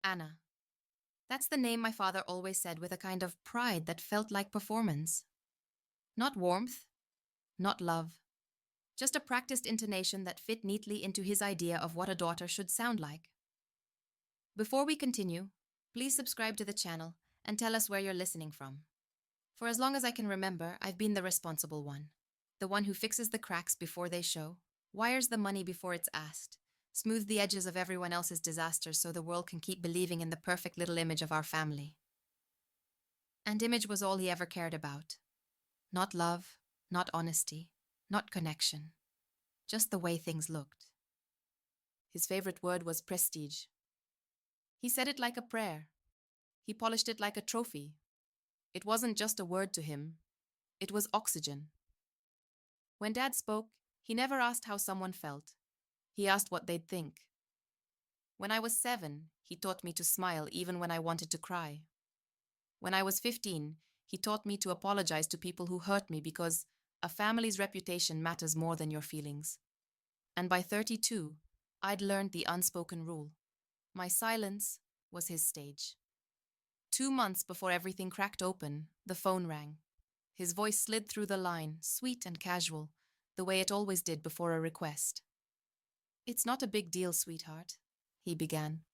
Anna. That's the name my father always said with a kind of pride that felt like performance. Not warmth, not love, just a practiced intonation that fit neatly into his idea of what a daughter should sound like. Before we continue, please subscribe to the channel and tell us where you're listening from. For as long as I can remember, I've been the responsible one. The one who fixes the cracks before they show, wires the money before it's asked, smooths the edges of everyone else's disasters so the world can keep believing in the perfect little image of our family. And image was all he ever cared about. Not love, not honesty, not connection. Just the way things looked. His favorite word was prestige. He said it like a prayer. He polished it like a trophy. It wasn't just a word to him. It was oxygen. When Dad spoke, he never asked how someone felt. He asked what they'd think. When I was 7, he taught me to smile even when I wanted to cry. When I was 15, he taught me to apologize to people who hurt me because a family's reputation matters more than your feelings. And by 32, I'd learned the unspoken rule. My silence was his stage. 2 months before everything cracked open, the phone rang. His voice slid through the line, sweet and casual, the way it always did before a request. "It's not a big deal, sweetheart," he began,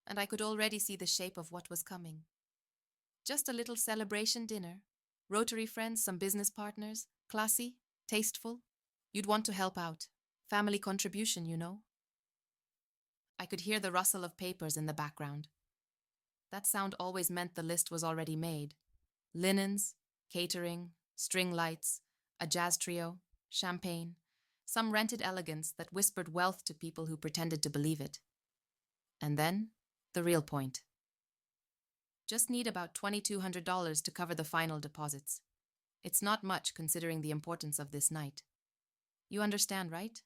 and I could already see the shape of what was coming. Just a little celebration dinner, Rotary friends, some business partners, classy, tasteful. You'd want to help out. Family contribution, you know. I could hear the rustle of papers in the background. That sound always meant the list was already made. Linens, catering, string lights, a jazz trio, champagne, some rented elegance that whispered wealth to people who pretended to believe it. And then, the real point. Just need about $2,200 to cover the final deposits. It's not much considering the importance of this night. You understand, right?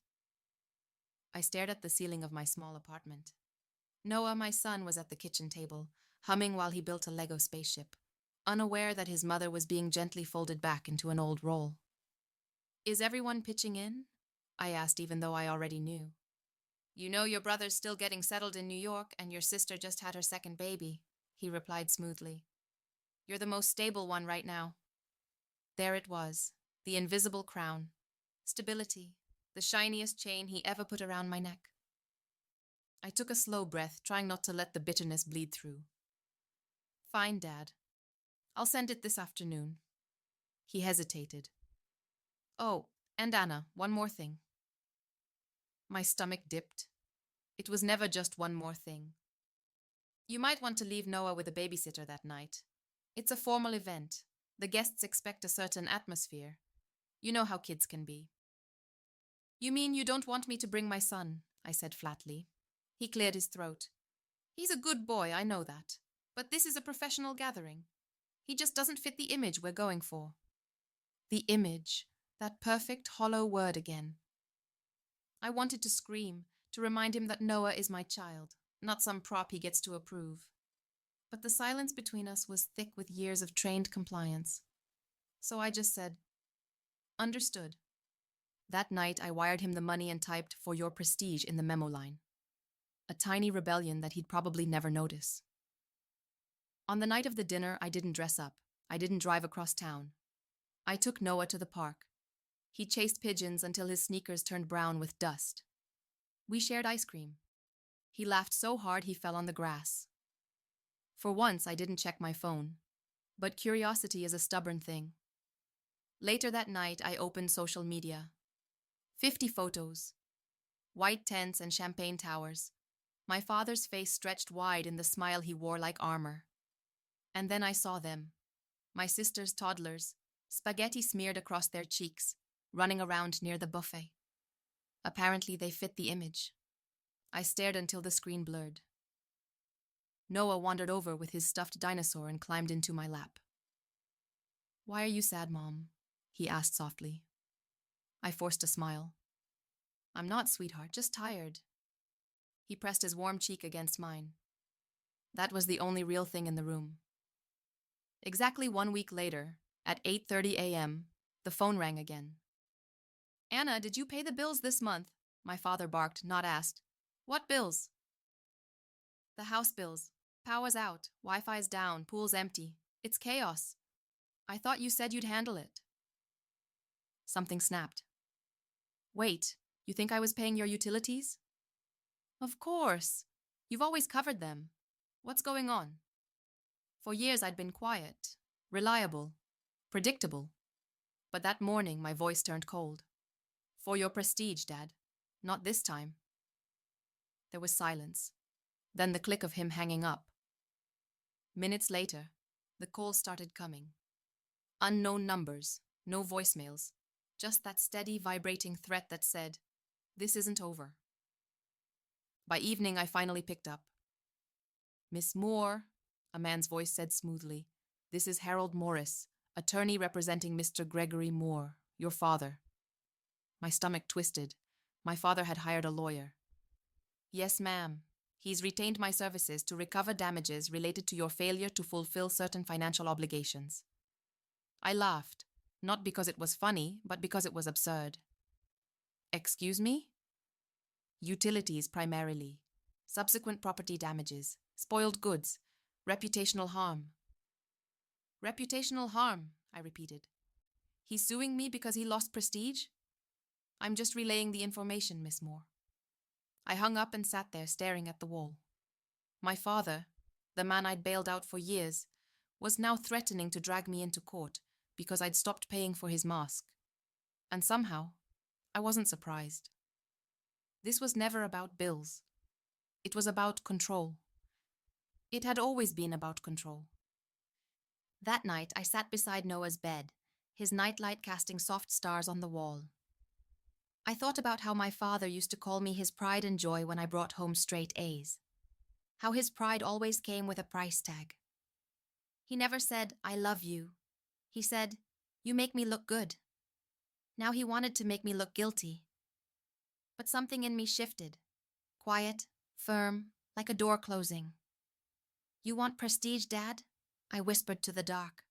I stared at the ceiling of my small apartment. Noah, my son, was at the kitchen table, humming while he built a Lego spaceship, unaware that his mother was being gently folded back into an old roll. "Is everyone pitching in?" I asked, even though I already knew. "You know your brother's still getting settled in New York, and your sister just had her second baby," he replied smoothly. "You're the most stable one right now." There it was, the invisible crown. Stability, the shiniest chain he ever put around my neck. I took a slow breath, trying not to let the bitterness bleed through. "Fine, Dad. I'll send it this afternoon." He hesitated. "Oh, and Anna, one more thing." My stomach dipped. It was never just one more thing. "You might want to leave Noah with a babysitter that night. It's a formal event. The guests expect a certain atmosphere. You know how kids can be." "You mean you don't want me to bring my son?" I said flatly. He cleared his throat. "He's a good boy, I know that. But this is a professional gathering. He just doesn't fit the image we're going for." The image, that perfect hollow word again. I wanted to scream, to remind him that Noah is my child, not some prop he gets to approve. But the silence between us was thick with years of trained compliance. So I just said, "Understood." That night, I wired him the money and typed "for your prestige" in the memo line. A tiny rebellion that he'd probably never notice. On the night of the dinner, I didn't dress up. I didn't drive across town. I took Noah to the park. He chased pigeons until his sneakers turned brown with dust. We shared ice cream. He laughed so hard he fell on the grass. For once, I didn't check my phone. But curiosity is a stubborn thing. Later that night, I opened social media. 50 photos. White tents and champagne towers. My father's face stretched wide in the smile he wore like armor. And then I saw them. My sister's toddlers, spaghetti smeared across their cheeks, running around near the buffet. Apparently they fit the image. I stared until the screen blurred. Noah wandered over with his stuffed dinosaur and climbed into my lap. "Why are you sad, Mom?" he asked softly. I forced a smile. "I'm not, sweetheart, just tired." He pressed his warm cheek against mine. That was the only real thing in the room. Exactly 1 week later, at 8:30 a.m., the phone rang again. "Anna, did you pay the bills this month?" My father barked, not asked. "What bills?" The house bills. Power's out, Wi-Fi's down, pool's empty. It's chaos. I thought you said you'd handle it. Something snapped. Wait, you think I was paying your utilities? Of course. You've always covered them. What's going on? For years I'd been quiet, reliable, predictable. But that morning my voice turned cold. For your prestige, Dad. Not this time. There was silence. Then the click of him hanging up. Minutes later, the calls started coming. Unknown numbers, no voicemails, just that steady, vibrating threat that said, "This isn't over." By evening, I finally picked up. "Miss Moore," a man's voice said smoothly, "this is Harold Morris, attorney representing Mr. Gregory Moore, your father." My stomach twisted. My father had hired a lawyer. "Yes, ma'am. He's retained my services to recover damages related to your failure to fulfill certain financial obligations." I laughed, not because it was funny, but because it was absurd. "Excuse me?" "Utilities primarily. Subsequent property damages, spoiled goods, reputational harm." "Reputational harm," I repeated. "He's suing me because he lost prestige?" "I'm just relaying the information, Miss Moore." I hung up and sat there staring at the wall. My father, the man I'd bailed out for years, was now threatening to drag me into court because I'd stopped paying for his mask. And somehow, I wasn't surprised. This was never about bills. It was about control. It had always been about control. That night, I sat beside Noah's bed, his nightlight casting soft stars on the wall. I thought about how my father used to call me his pride and joy when I brought home straight A's. How his pride always came with a price tag. He never said, "I love you." He said, "You make me look good." Now he wanted to make me look guilty. But something in me shifted. Quiet, firm, like a door closing. "You want prestige, Dad?" I whispered to the dark.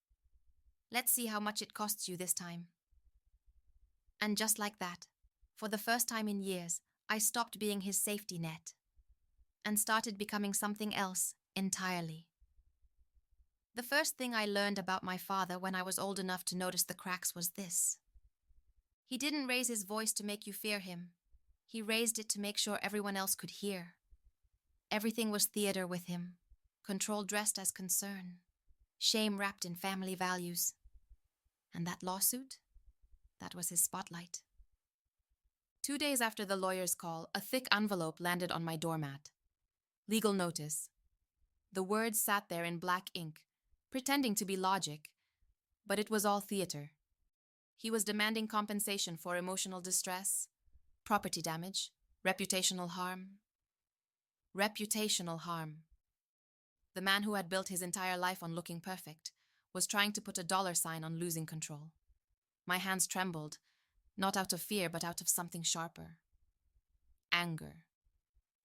"Let's see how much it costs you this time." And just like that, for the first time in years, I stopped being his safety net and started becoming something else entirely. The first thing I learned about my father when I was old enough to notice the cracks was this. He didn't raise his voice to make you fear him. He raised it to make sure everyone else could hear. Everything was theater with him, control dressed as concern, shame wrapped in family values. And that lawsuit? That was his spotlight. 2 days after the lawyer's call, a thick envelope landed on my doormat. Legal notice. The words sat there in black ink, pretending to be logic, but it was all theater. He was demanding compensation for emotional distress, property damage, reputational harm. Reputational harm. The man who had built his entire life on looking perfect was trying to put a dollar sign on losing control. My hands trembled, not out of fear, but out of something sharper. Anger.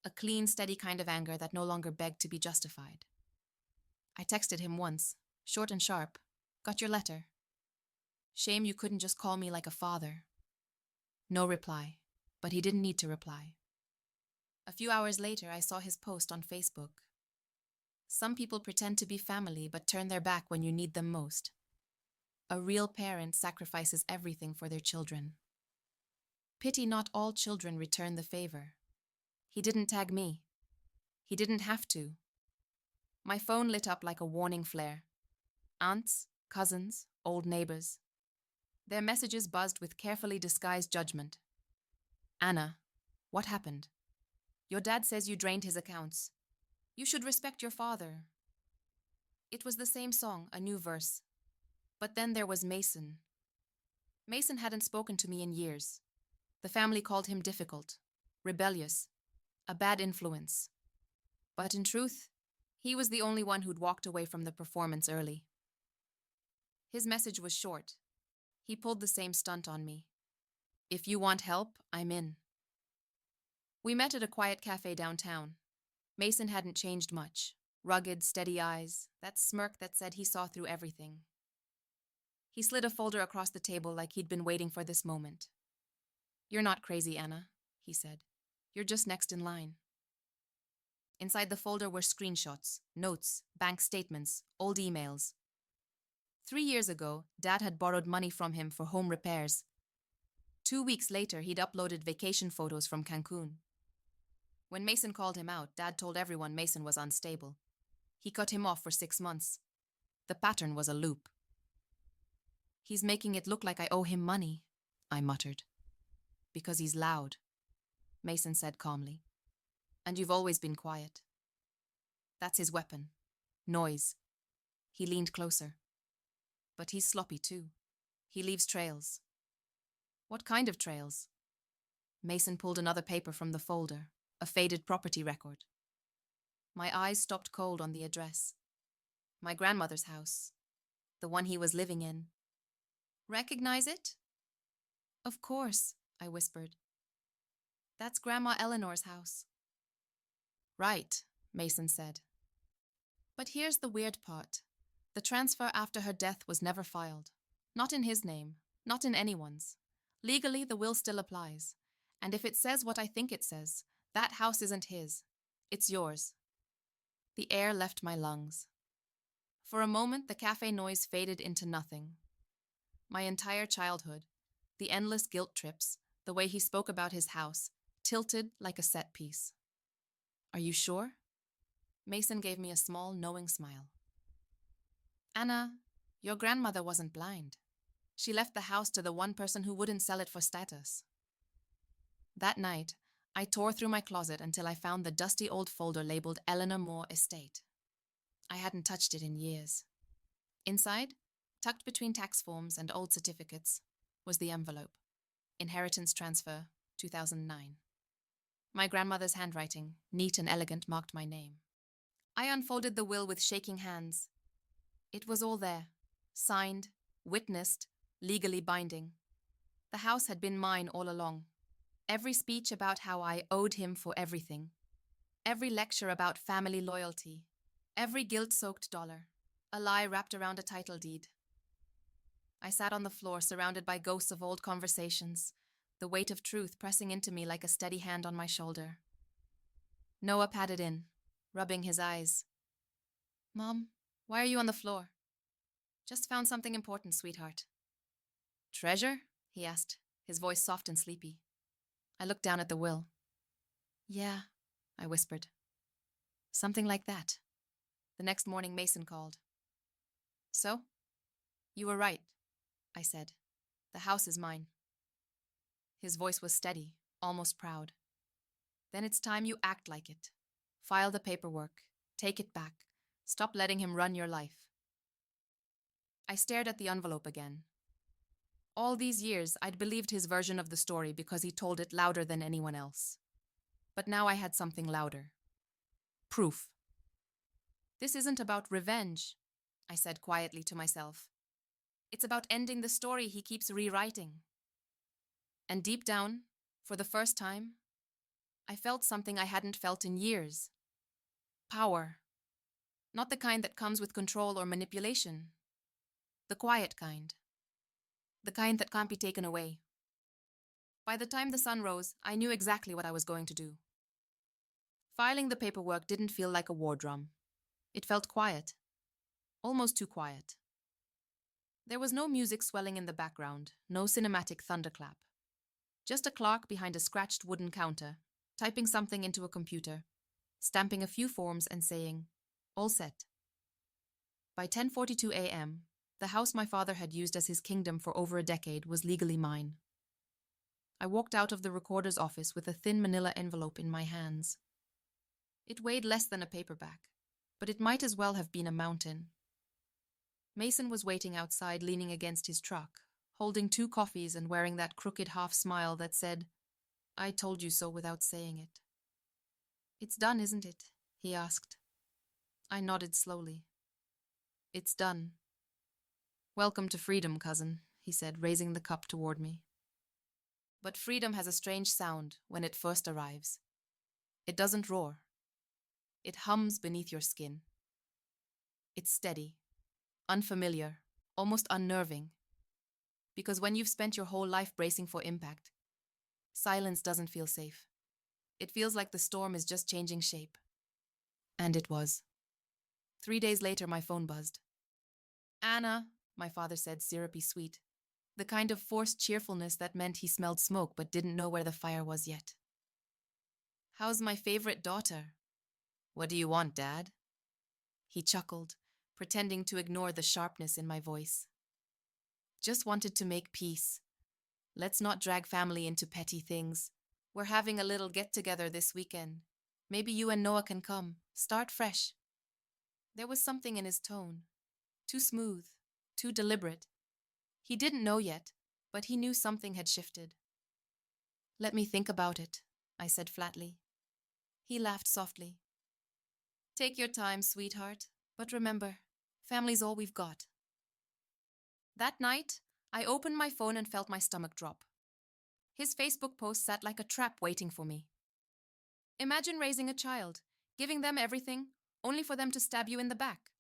A clean, steady kind of anger that no longer begged to be justified. I texted him once, short and sharp. "Got your letter. Shame you couldn't just call me like a father." No reply, but he didn't need to reply. A few hours later, I saw his post on Facebook. "Some people pretend to be family but turn their back when you need them most. A real parent sacrifices everything for their children. Pity not all children return the favor." He didn't tag me. He didn't have to. My phone lit up like a warning flare. Aunts, cousins, old neighbors. Their messages buzzed with carefully disguised judgment. "Anna, what happened? Your dad says you drained his accounts. You should respect your father." It was the same song, a new verse. But then there was Mason. Mason hadn't spoken to me in years. The family called him difficult, rebellious, a bad influence. But in truth, he was the only one who'd walked away from the performance early. His message was short. He pulled the same stunt on me. "If you want help, I'm in." We met at a quiet cafe downtown. Mason hadn't changed much. Rugged, steady eyes, that smirk that said he saw through everything. He slid a folder across the table like he'd been waiting for this moment. "You're not crazy, Anna," he said. "You're just next in line." Inside the folder were screenshots, notes, bank statements, old emails. 3 years ago, Dad had borrowed money from him for home repairs. 2 weeks later, he'd uploaded vacation photos from Cancun. When Mason called him out, Dad told everyone Mason was unstable. He cut him off for 6 months. The pattern was a loop. "He's making it look like I owe him money," I muttered. "Because he's loud," Mason said calmly. "And you've always been quiet. That's his weapon. Noise." He leaned closer. "But he's sloppy too. He leaves trails." "What kind of trails?" Mason pulled another paper from the folder, a faded property record. My eyes stopped cold on the address. My grandmother's house. The one he was living in. "Recognize it?" "Of course," I whispered. "That's Grandma Eleanor's house." "Right," Mason said. But here's the weird part. The transfer after her death was never filed. Not in his name, not in anyone's. Legally, the will still applies. And if it says what I think it says, that house isn't his. It's yours. The air left my lungs. For a moment, the cafe noise faded into nothing. My entire childhood, the endless guilt trips, the way he spoke about his house, tilted like a set piece. "Are you sure?" Mason gave me a small, knowing smile. "Anna, your grandmother wasn't blind. She left the house to the one person who wouldn't sell it for status." That night, I tore through my closet until I found the dusty old folder labeled Eleanor Moore Estate. I hadn't touched it in years. Inside, tucked between tax forms and old certificates, was the envelope. Inheritance transfer, 2009. My grandmother's handwriting, neat and elegant, marked my name. I unfolded the will with shaking hands. It was all there, signed, witnessed, legally binding. The house had been mine all along. Every speech about how I owed him for everything. Every lecture about family loyalty. Every guilt-soaked dollar. A lie wrapped around a title deed. I sat on the floor surrounded by ghosts of old conversations, the weight of truth pressing into me like a steady hand on my shoulder. Noah patted in, rubbing his eyes. "Mom, why are you on the floor?" "Just found something important, sweetheart." "Treasure?" he asked, his voice soft and sleepy. I looked down at the will. "Yeah," I whispered. "Something like that." The next morning, Mason called. "So?" "You were right," I said. "The house is mine." His voice was steady, almost proud. "Then it's time you act like it. File the paperwork. Take it back. Stop letting him run your life." I stared at the envelope again. All these years, I'd believed his version of the story because he told it louder than anyone else. But now I had something louder. Proof. "This isn't about revenge," I said quietly to myself. "It's about ending the story he keeps rewriting." And deep down, for the first time, I felt something I hadn't felt in years. Power. Not the kind that comes with control or manipulation. The quiet kind. The kind that can't be taken away. By the time the sun rose, I knew exactly what I was going to do. Filing the paperwork didn't feel like a war drum. It felt quiet. Almost too quiet. There was no music swelling in the background, no cinematic thunderclap. Just a clerk behind a scratched wooden counter, typing something into a computer, stamping a few forms and saying, "All set." By 10:42 a.m., the house my father had used as his kingdom for over a decade was legally mine. I walked out of the recorder's office with a thin manila envelope in my hands. It weighed less than a paperback, but it might as well have been a mountain. Mason was waiting outside, leaning against his truck, holding 2 coffees and wearing that crooked half smile that said, "I told you so," without saying it. "It's done, isn't it?" he asked. I nodded slowly. "It's done." "Welcome to freedom, cousin," he said, raising the cup toward me. But freedom has a strange sound when it first arrives. It doesn't roar. It hums beneath your skin. It's steady, unfamiliar, almost unnerving. Because when you've spent your whole life bracing for impact, silence doesn't feel safe. It feels like the storm is just changing shape. And it was. 3 days later, my phone buzzed. Anna, my father said, syrupy sweet. The kind of forced cheerfulness that meant he smelled smoke but didn't know where the fire was yet. How's my favorite daughter? What do you want, Dad? He chuckled, pretending to ignore the sharpness in my voice. Just wanted to make peace. Let's not drag family into petty things. We're having a little get-together this weekend. Maybe you and Noah can come. Start fresh. There was something in his tone. Too smooth, too deliberate. He didn't know yet, but he knew something had shifted. Let me think about it, I said flatly. He laughed softly. Take your time, sweetheart, but remember, family's all we've got. That night, I opened my phone and felt my stomach drop. His Facebook post sat like a trap waiting for me. Imagine raising a child, giving them everything, only for them to stab you in the back.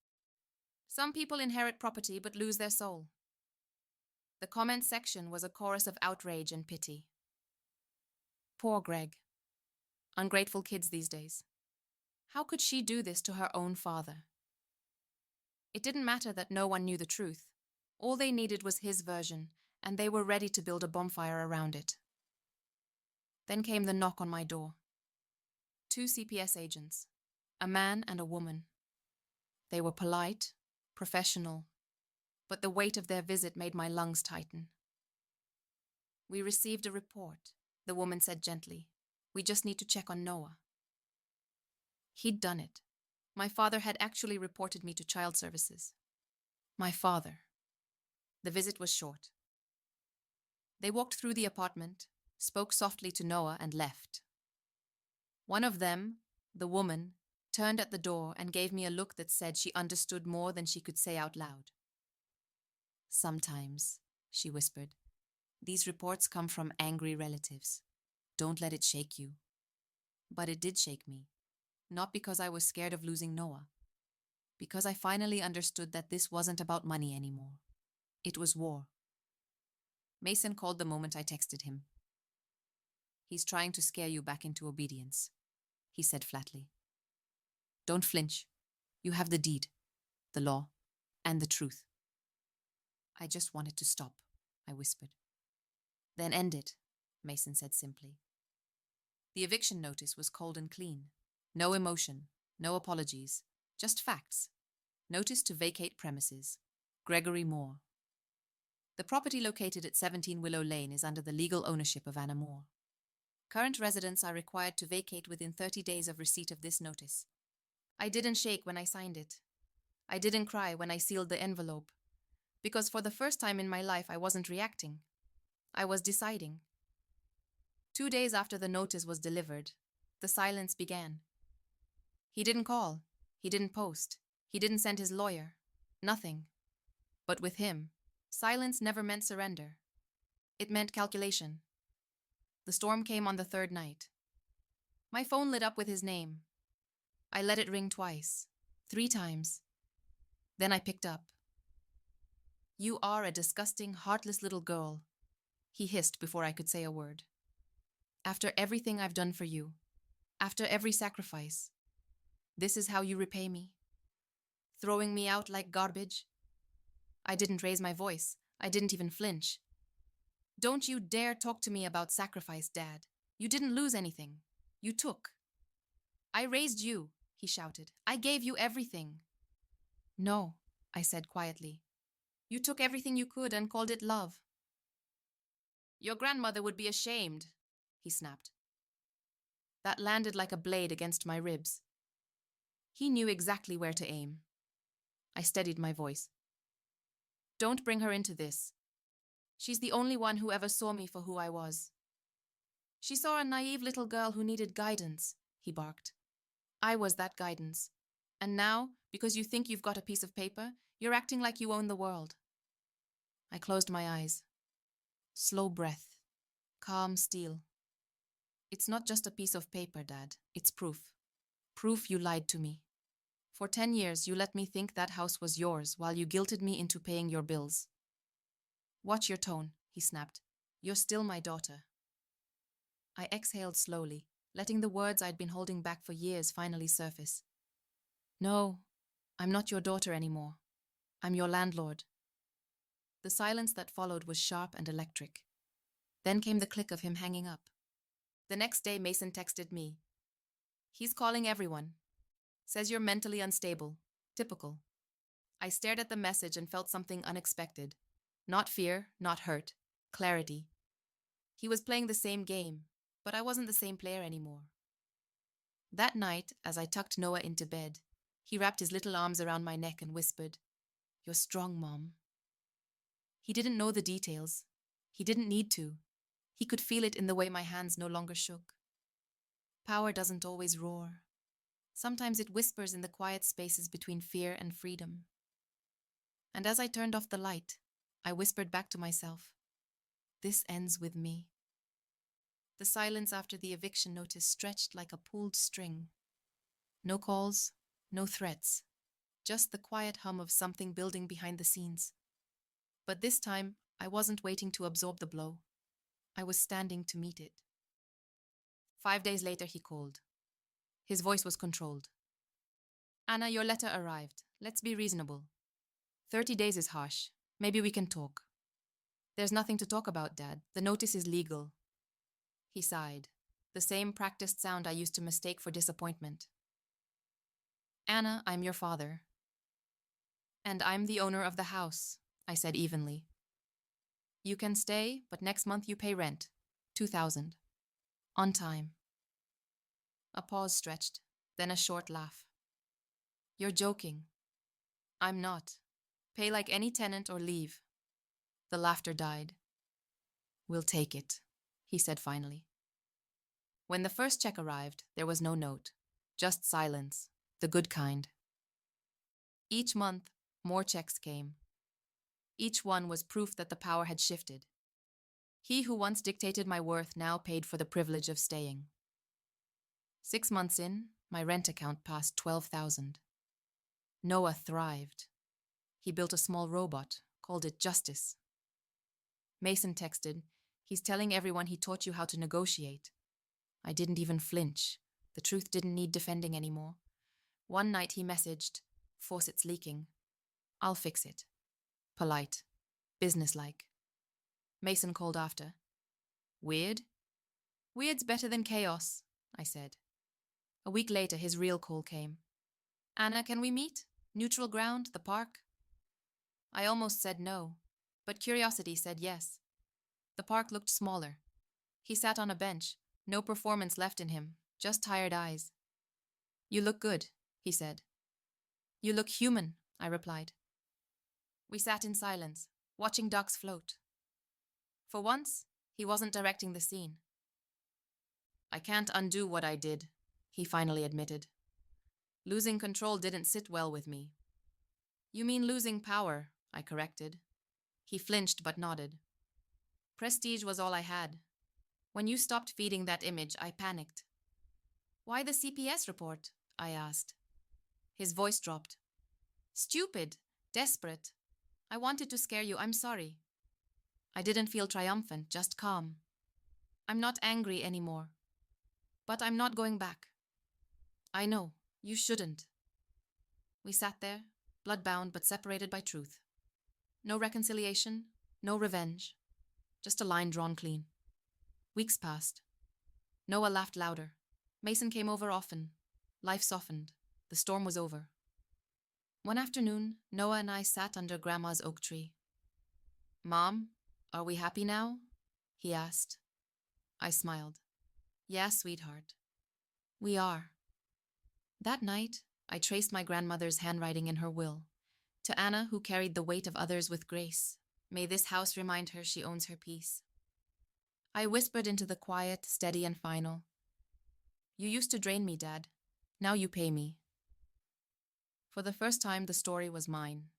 Some people inherit property but lose their soul. The comment section was a chorus of outrage and pity. Poor Greg. Ungrateful kids these days. How could she do this to her own father? It didn't matter that no one knew the truth. All they needed was his version, and they were ready to build a bonfire around it. Then came the knock on my door. 2 CPS agents, a man and a woman. They were polite, professional, but the weight of their visit made my lungs tighten. We received a report, the woman said gently. We just need to check on Noah. He'd done it. My father had actually reported me to child services. My father. The visit was short. They walked through the apartment, spoke softly to Noah, and left. One of them, the woman, turned at the door and gave me a look that said she understood more than she could say out loud. Sometimes, she whispered, these reports come from angry relatives. Don't let it shake you. But it did shake me. Not because I was scared of losing Noah. Because I finally understood that this wasn't about money anymore. It was war. Mason called the moment I texted him. He's trying to scare you back into obedience, he said flatly. Don't flinch. You have the deed, the law, and the truth. I just wanted to stop, I whispered. Then end it, Mason said simply. The eviction notice was cold and clean. No emotion, no apologies, just facts. Notice to vacate premises. Gregory Moore. The property located at 17 Willow Lane is under the legal ownership of Anna Moore. Current residents are required to vacate within 30 days of receipt of this notice. I didn't shake when I signed it. I didn't cry when I sealed the envelope. Because for the first time in my life, I wasn't reacting. I was deciding. 2 days after the notice was delivered, the silence began. He didn't call. He didn't post. He didn't send his lawyer. Nothing. But with him, silence never meant surrender. It meant calculation. The storm came on the 3rd night. My phone lit up with his name. I let it ring twice, 3 times. Then I picked up. You are a disgusting, heartless little girl, he hissed before I could say a word. After everything I've done for you, after every sacrifice, this is how you repay me? Throwing me out like garbage? I didn't raise my voice. I didn't even flinch. Don't you dare talk to me about sacrifice, Dad. You didn't lose anything. You took. I raised you, he shouted. I gave you everything. No, I said quietly. You took everything you could and called it love. Your grandmother would be ashamed, he snapped. That landed like a blade against my ribs. He knew exactly where to aim. I steadied my voice. Don't bring her into this. She's the only one who ever saw me for who I was. She saw a naive little girl who needed guidance, he barked. I was that guidance. And now, because you think you've got a piece of paper, you're acting like you own the world. I closed my eyes. Slow breath. Calm steel. It's not just a piece of paper, Dad. It's proof. Proof you lied to me. For 10 years, you let me think that house was yours while you guilted me into paying your bills. Watch your tone, he snapped. You're still my daughter. I exhaled slowly, letting the words I'd been holding back for years finally surface. No, I'm not your daughter anymore. I'm your landlord. The silence that followed was sharp and electric. Then came the click of him hanging up. The next day, Mason texted me. He's calling everyone. Says you're mentally unstable. Typical. I stared at the message and felt something unexpected. Not fear, not hurt. Clarity. He was playing the same game, but I wasn't the same player anymore. That night, as I tucked Noah into bed, he wrapped his little arms around my neck and whispered, "You're strong, Mom." He didn't know the details. He didn't need to. He could feel it in the way my hands no longer shook. Power doesn't always roar. Sometimes it whispers in the quiet spaces between fear and freedom. And as I turned off the light, I whispered back to myself, "This ends with me." The silence after the eviction notice stretched like a pulled string. No calls, no threats, just the quiet hum of something building behind the scenes. But this time, I wasn't waiting to absorb the blow. I was standing to meet it. 5 days later, he called. His voice was controlled. "Anna, your letter arrived. Let's be reasonable. 30 days is harsh. Maybe we can talk." "There's nothing to talk about, Dad. The notice is legal." He sighed, the same practiced sound I used to mistake for disappointment. "Anna, I'm your father." "And I'm the owner of the house," I said evenly. "You can stay, but next month you pay rent. $2,000. On time." A pause stretched, then a short laugh. "You're joking." "I'm not. Pay like any tenant or leave." The laughter died. "We'll take it," he said finally. When the first check arrived, there was no note, just silence, the good kind. Each month, more checks came. Each one was proof that the power had shifted. He who once dictated my worth now paid for the privilege of staying. 6 months in, my rent account passed 12,000. Noah thrived. He built a small robot, called it Justice. Mason texted, "He's telling everyone he taught you how to negotiate." I didn't even flinch. The truth didn't need defending anymore. One night he messaged, "Faucet's leaking. I'll fix it." Polite. Businesslike. Mason called after. "Weird?" "Weird's better than chaos," I said. A week later, his real call came. "Anna, can we meet? Neutral ground, the park?" I almost said no, but curiosity said yes. The park looked smaller. He sat on a bench, no performance left in him, just tired eyes. "You look good," he said. "You look human," I replied. We sat in silence, watching ducks float. For once, he wasn't directing the scene. "I can't undo what I did," he finally admitted. "Losing control didn't sit well with me." "You mean losing power," I corrected. He flinched but nodded. "Prestige was all I had. When you stopped feeding that image, I panicked." "Why the CPS report?" I asked. His voice dropped. "Stupid. Desperate. I wanted to scare you. I'm sorry." I didn't feel triumphant, just calm. "I'm not angry anymore. But I'm not going back." "I know. You shouldn't." We sat there, blood-bound but separated by truth. No reconciliation, no revenge. Just a line drawn clean. Weeks passed. Noah laughed louder. Mason came over often. Life softened. The storm was over. One afternoon, Noah and I sat under Grandma's oak tree. "Mom, are we happy now?" he asked. I smiled. "Yeah, sweetheart. We are." That night, I traced my grandmother's handwriting in her will. To Anna, who carried the weight of others with grace, may this house remind her she owns her peace. I whispered into the quiet, steady and final. "You used to drain me, Dad. Now you pay me." For the first time, the story was mine.